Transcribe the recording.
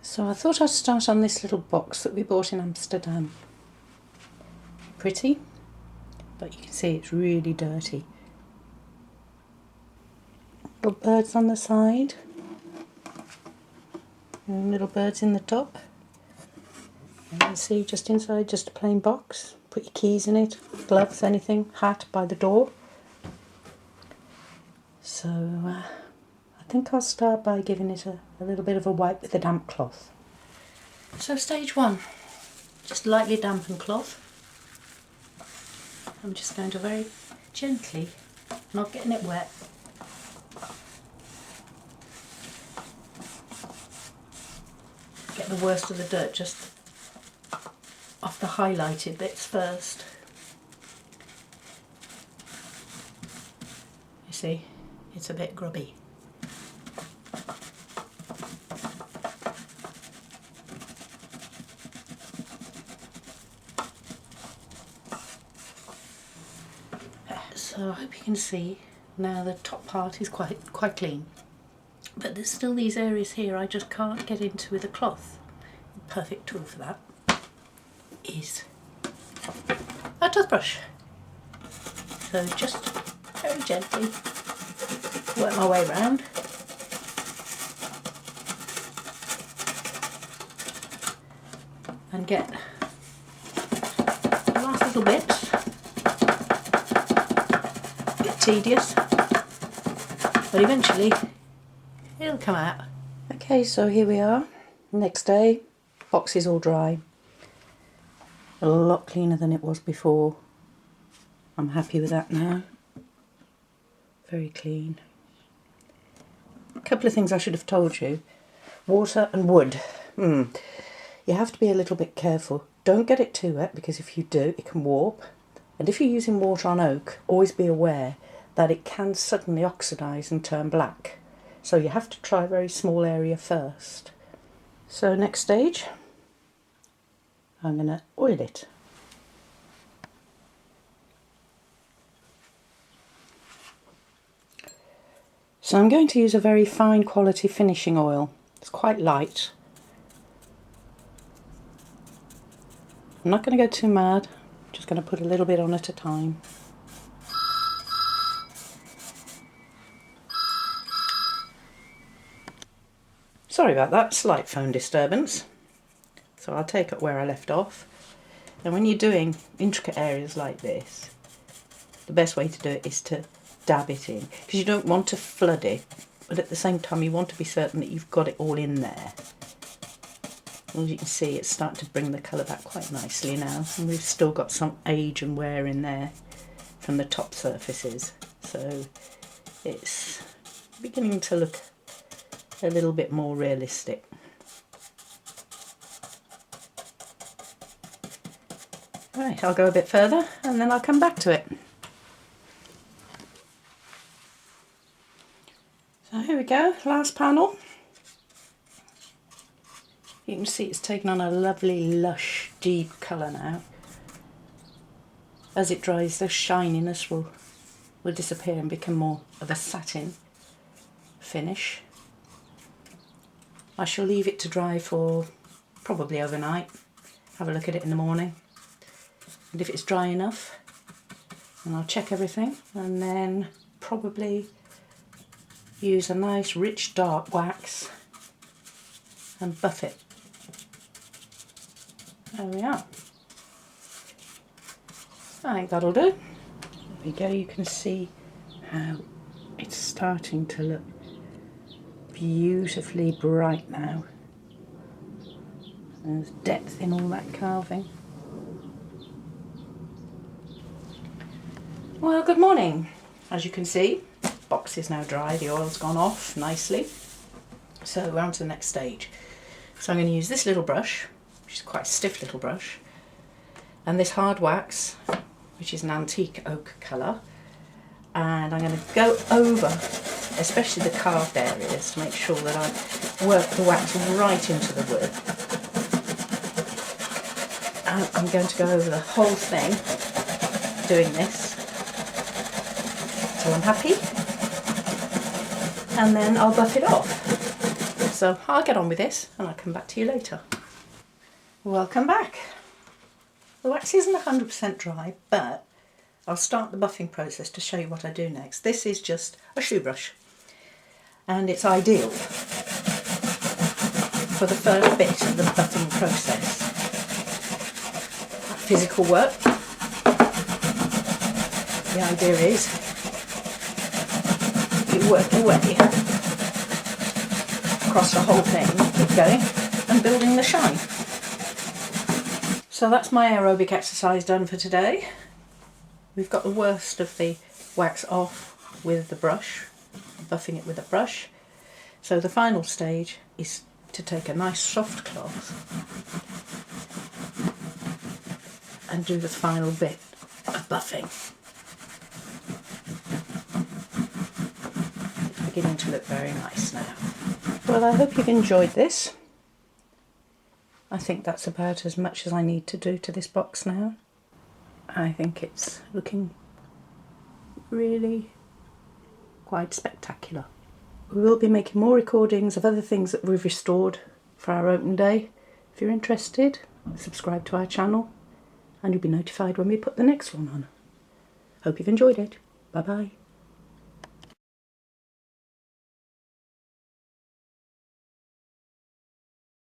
So I thought I'd start on this little box that we bought in Amsterdam. Pretty, but you can see it's really dirty. Little birds on the side, and little birds in the top. And you can see just inside, just a plain box. Put your keys in it, gloves, anything, hat by the door. So I think I'll start by giving it a little bit of a wipe with a damp cloth. So stage one, just lightly dampen cloth. I'm just going to very gently, not getting it wet, get the worst of the dirt just off the highlighted bits first. You see, it's a bit grubby. So I hope you can see now the top part is quite clean, but there's still these areas here I just can't get into with a cloth. The perfect tool for that is a toothbrush. So just very gently work my way around. And get the last little bits. A bit tedious, but eventually it'll come out. Okay, so here we are. Next day, box is all dry. A lot cleaner than it was before. I'm happy with that now. Very clean. A couple of things I should have told you. Water and wood. You have to be a little bit careful. Don't get it too wet, because if you do, it can warp. And if you're using water on oak, always be aware that it can suddenly oxidise and turn black. So you have to try a very small area first. So next stage, I'm going to oil it. So I'm going to use a very fine quality finishing oil. It's quite light. I'm not going to go too mad, I'm just going to put a little bit on at a time. Sorry about that, slight phone disturbance. So I'll take up where I left off. And when you're doing intricate areas like this, the best way to do it is to dab it in, because you don't want to flood it, but at the same time you want to be certain that you've got it all in there. As you can see, it's starting to bring the colour back quite nicely now, and we've still got some age and wear in there from the top surfaces, so it's beginning to look a little bit more realistic. Right, I'll go a bit further and then I'll come back to it. So here we go, last panel. You can see it's taken on a lovely, lush, deep colour now. As it dries, the shininess will disappear and become more of a satin finish. I shall leave it to dry for probably overnight. Have a look at it in the morning. And if it's dry enough, then I'll check everything and then probably use a nice rich dark wax and buff it. There we are. I think that'll do. There we go, you can see how it's starting to look beautifully bright now. There's depth in all that carving. Well, good morning. As you can see, box is now dry, the oil's gone off nicely. So we're on to the next stage. So I'm going to use this little brush, which is quite a stiff little brush, and this hard wax, which is an antique oak colour, and I'm going to go over especially the carved areas to make sure that I work the wax right into the wood. And I'm going to go over the whole thing doing this till I'm happy, and then I'll buff it off. So I'll get on with this and I'll come back to you later. Welcome back. The wax isn't 100% dry, but I'll start the buffing process to show you what I do next. This is just a shoe brush, and it's ideal for the first bit of the buffing process. Physical work. The idea is you work your way across the whole thing, keep going and building the shine. So that's my aerobic exercise done for today. We've got the worst of the wax off with the brush, buffing it with a brush. So the final stage is to take a nice soft cloth and do the final bit of buffing. It's beginning to look very nice now. Well, I hope you've enjoyed this. I think that's about as much as I need to do to this box now. I think it's looking really quite spectacular. We will be making more recordings of other things that we've restored for our open day. If you're interested, subscribe to our channel and you'll be notified when we put the next one on. Hope you've enjoyed it. Bye bye.